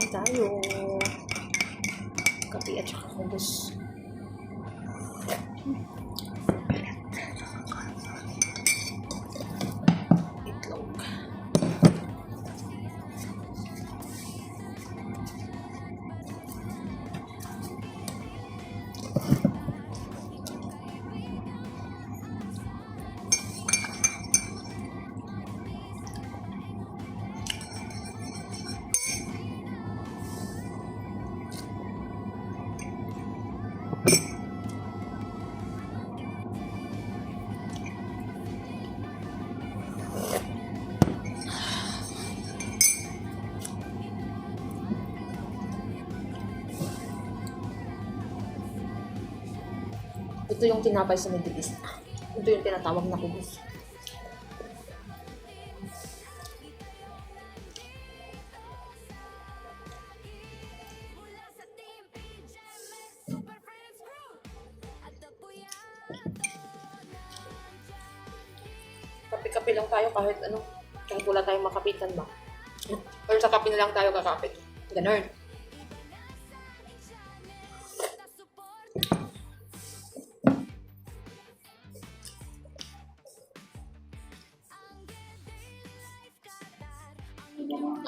tayo. Kape at saka kubos. Itlog. Ito yung tinapay sa Middle East. Ito yung tinatawag na kubos. Kape-kape lang tayo kahit ano. Kahit wala tayong makapitan ba. Or sa kape na lang tayo kakapit. Ganun.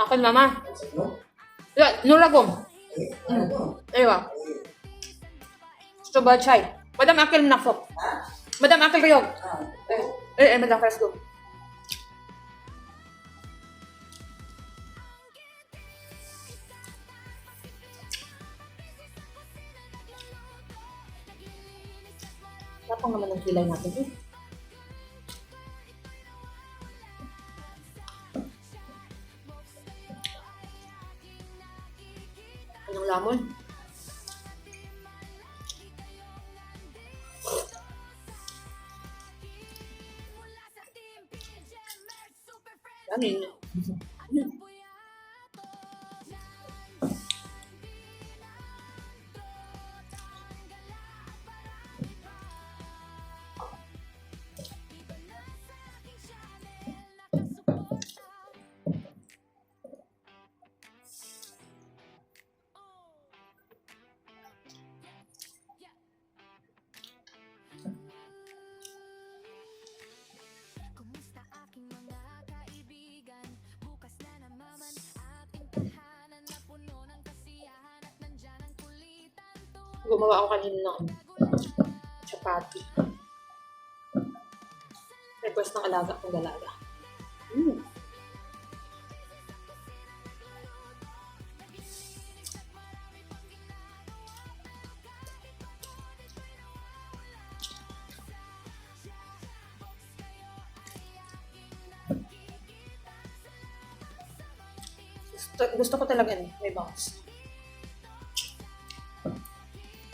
Akin mama. Ya, nuragom. Aywa. Coba chai. Madam akil nakfok. Madam akil kayog. Madam fresco. Tapang naman ang kilay natin eh. Anong lamon? Amin. Gumawa ako kanina ng chapati. Request ng alaga kong dalaga. Gusto ko talaga may bounce.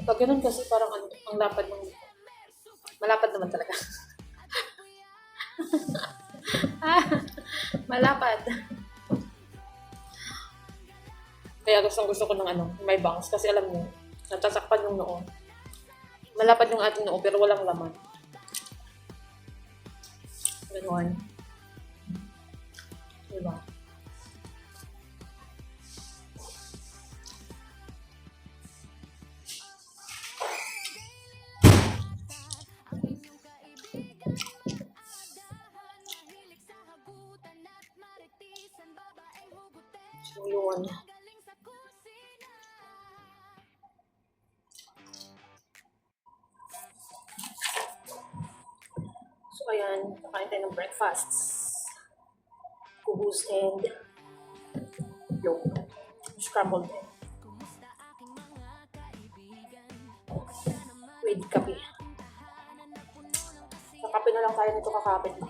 Pag ganun kasi parang ang lapad ng... Malapad naman talaga. Malapad. Kaya gusto ko ng may bounce. Kasi alam mo, natasakpan yung noo. Malapad yung ating noo pero walang laman. Ganun. Diba? Yun. So, ayan. Kakain tayo ng breakfast. Kubus and yolk. Scrambled egg. With kape. Sa kape na lang tayo nito kakapit na.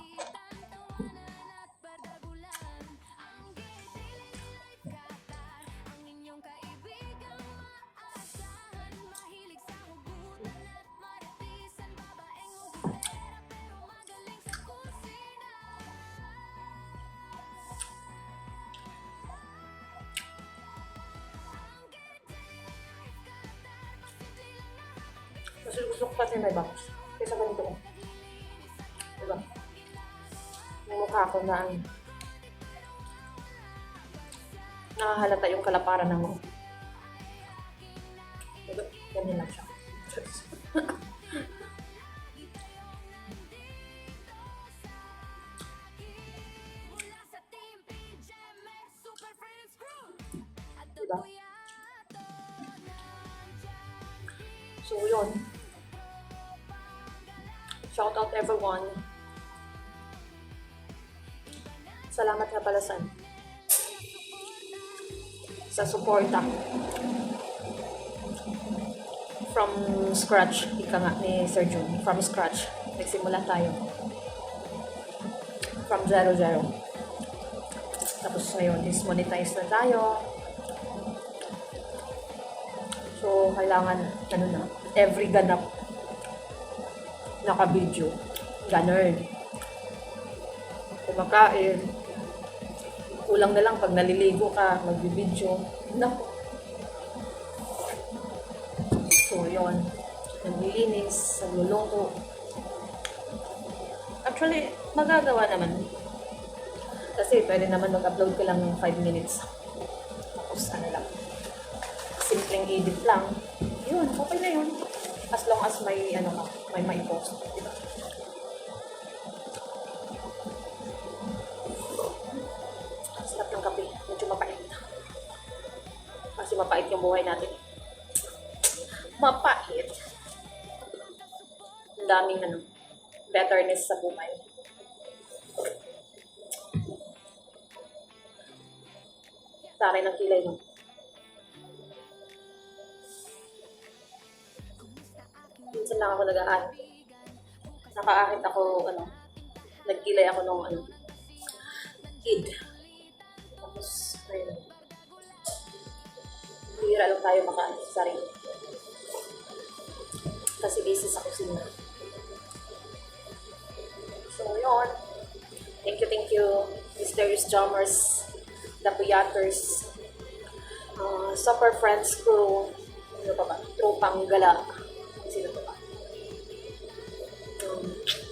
Kasi gusto ko kasi may bounce. Kaysa ganito ko. Diba? Yung mukha ko na nakahalata yung kalaparan ng mga. Ganyan lang siya. Diba? So, yun. Shout out everyone. Salamat nga pala sa suporta. From scratch, ika nga ni Sir Jun. From scratch. Nagsimula tayo. From 0-0. Tapos ngayon is monetize na tayo. So, kailangan, every ganap naka-video. Ganun. Kumakain. Kulang na lang pag naliligo ka, mag-video. Naku. So, yun. Naglilinis, nagluluto. Actually, magagawa naman. Kasi pwede naman mag-upload ka lang ng 5 minutes. Tapos lang. Simpleng edit lang. Yun, okay na yun. As long as may, may post. Diba? Sarap ng kape. Medyo mapait. Kasi mapait yung buhay natin. Mapait. Ang daming, betterness sa buhay. Taray ng kilay mo. Minsan lang ako nag-aahit. Nakaahit ako, nagkilay ako nung, kid. Tapos, ayun. Bihira lang tayo makaahit sa sarili. Kasi busy sa kusina. So, yun. Thank you, Mysterious Jammers, The Puyaters, Super Friends Crew, ano pa ba? Tropang Gala. Sino pa ba?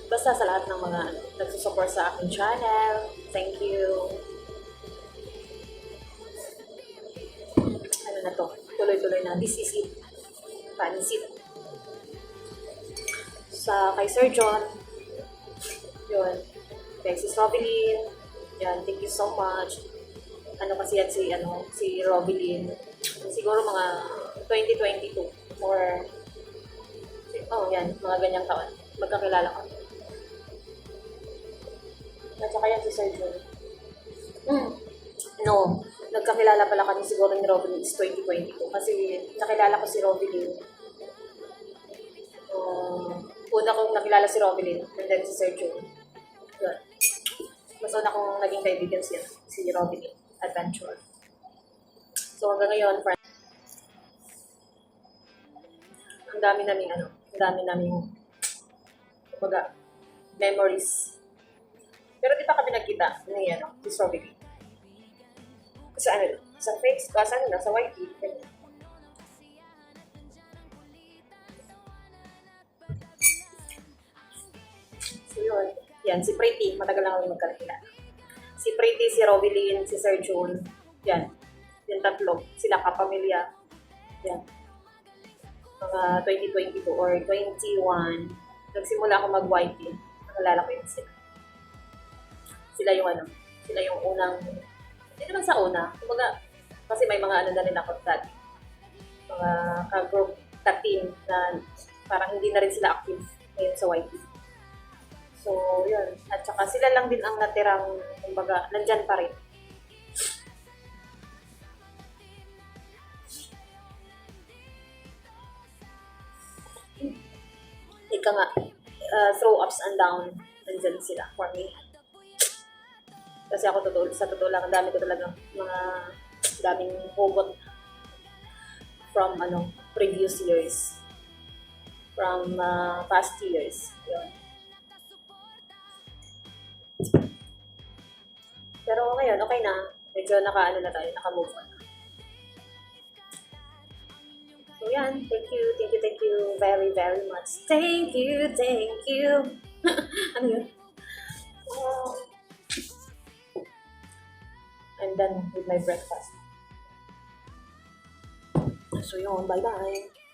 Basta sa lahat ng mga nagsusupport sa aking channel. Thank you. Ano na to? Tuloy-tuloy na. This is it. Pansit. Kay Sir John. Yun. Kay Sis Robilyn. Yan. Thank you so much. Kasi yan si Robilyn. Siguro mga 2022 or yan, mga ganyang taon. Magkakilala ko. At saka yan si Sir John. No, nagkakilala pala kami siguro ni Robilyn is 2022 kasi nakilala ko si Robilyn. Una kong nakilala si Robilyn and then si Sir John. Yun. Mas una kong naging kaibigan si Robilyn Adventure. So hanggang ngayon, ang dami naming kumbaga, memories. Pero di pa kami nagkita ni Robilyn. Kasi sa face, sa YT. So yun, yan, si Pretty, matagal lang kami magkakilala. Si Pretty, si Robilyn, si Sir June, yan, yung tatlo, sila kapamilya, yan. Mga 2022 or 21, nagsimula ako mag-YT, nakalala ko yun sila. Sila yung unang, hindi naman sa una, kumbaga, kasi may mga na rin ako dati, mga ka-group, ka-team na parang hindi na rin sila active ngayon sa YT. So, yun. At saka sila lang din ang natirang, kumbaga, nandyan pa rin. Ika nga, through ups and down, nandyan sila for me. Kasi ako sa totoo lang, ang dami ko talagang daming hugot from previous years. From past years. Yun. Pero ngayon, okay na. Medyo naka-move on. So yan, thank you very, very much. Thank you. Ano yun? I'm done with my breakfast. So yun, bye-bye.